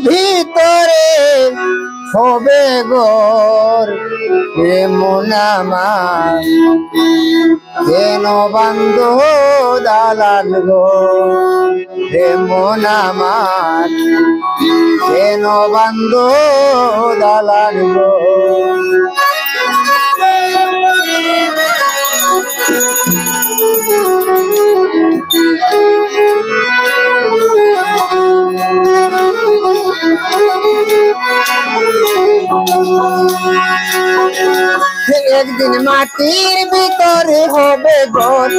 ভিতরে হবে গোর মন আমার কেন বান্ধ দালান গো মন আমার কেন বান্ধ দালান গো একদিন মাটির ভিতরে হবে ঘর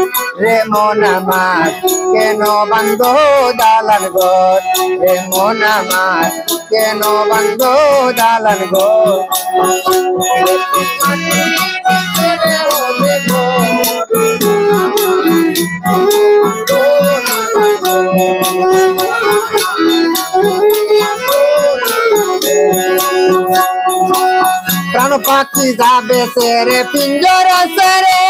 রে মন আমার কেন বান্ধ দালান ঘর রে মন আমার কেন বান্ধ দালান ঘর প্রাণ পাখি যাবে সেরে পিঞ্জরা সেরে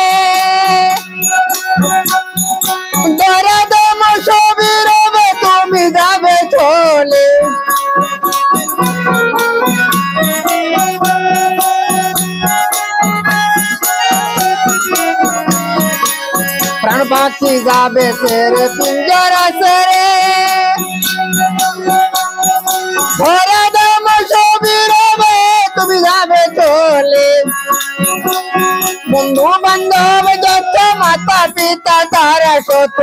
ধরা দম সবই রবে তুমি যাবে চলে প্রাণ পাখি যাবে সেরে পিঞ্জরা সেরে ধরা দম সবই রবে তুমি যাবে চলে বন্ধু বান্ধব যত মাতা পিতা তারা শত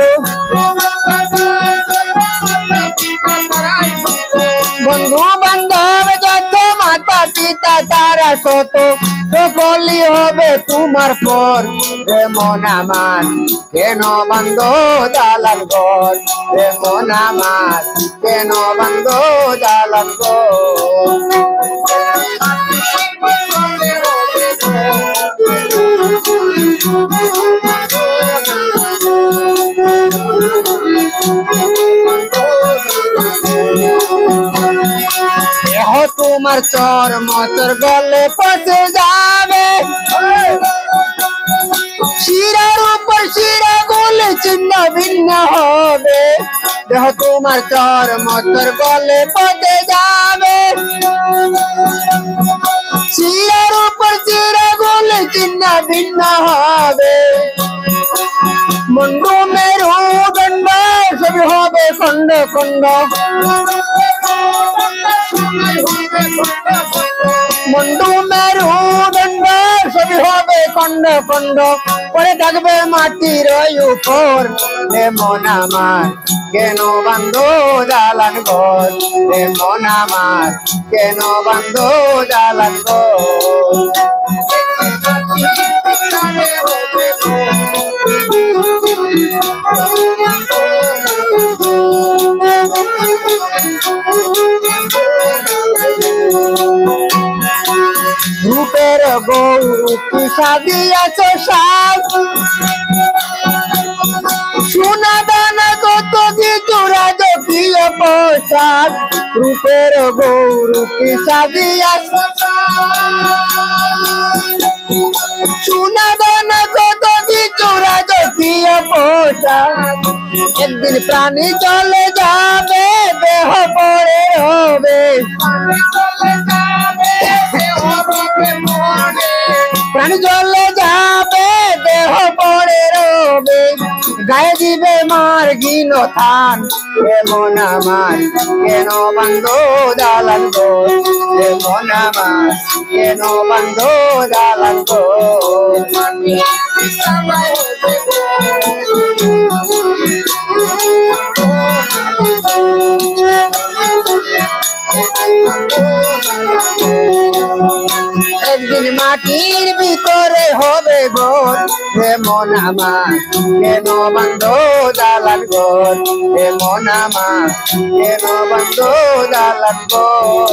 বন্ধু বান্ধব যত মাতা পিতা তারা শত সকলই হবে তোমার পর রে মন আমার কেন বান্ধ দালান ঘর রে মন আমার কেন বান্ধ দালান ঘর তোমার চর মচর গলে পচে যাবে শিরার উপর শিরা গলে চিহ্ন ভিন্ন হবে দেহ তোমার চর মচর গলে পচে যাবে শিরার উপর শিরা গলে চিহ্ন ভিন্ন হবে মুন্ডু মেরু দণ্ড সবই হবে খন্ড খন্ড মুন্ডু মেরু দণ্ড সবই হবে খন্ড খন্ড পরে থাকবে মাটির উপর রে মন আমার কেন বান্ধ দালান ঘর রে মন আমার কেন বান্ধ দালান ঘর রূপের গৌরী সাজিয়াছ সাজ সোনা দানা কত কিছু রাজকীয় পোশাক রূপের গৌরী সাজিয়াছ সোনা দানা কত কিছু রাজকীয় পোশাক একদিন প্রাণী চলে যাবে দেহ পড়ে হবে প্রাণী চলে যাবে দেহ পড়ে রবে গায়ে দিবে মার গিন থান মন আমার কেন বান্ধ দালান গো মন আমার কেন বান্ধ দালান গো একদিন মাটির ভিতরে হবে ঘর হে মন আমার কেন বান্ধ দালান ঘর হে মন আমার কেন বান্ধ দালান ঘর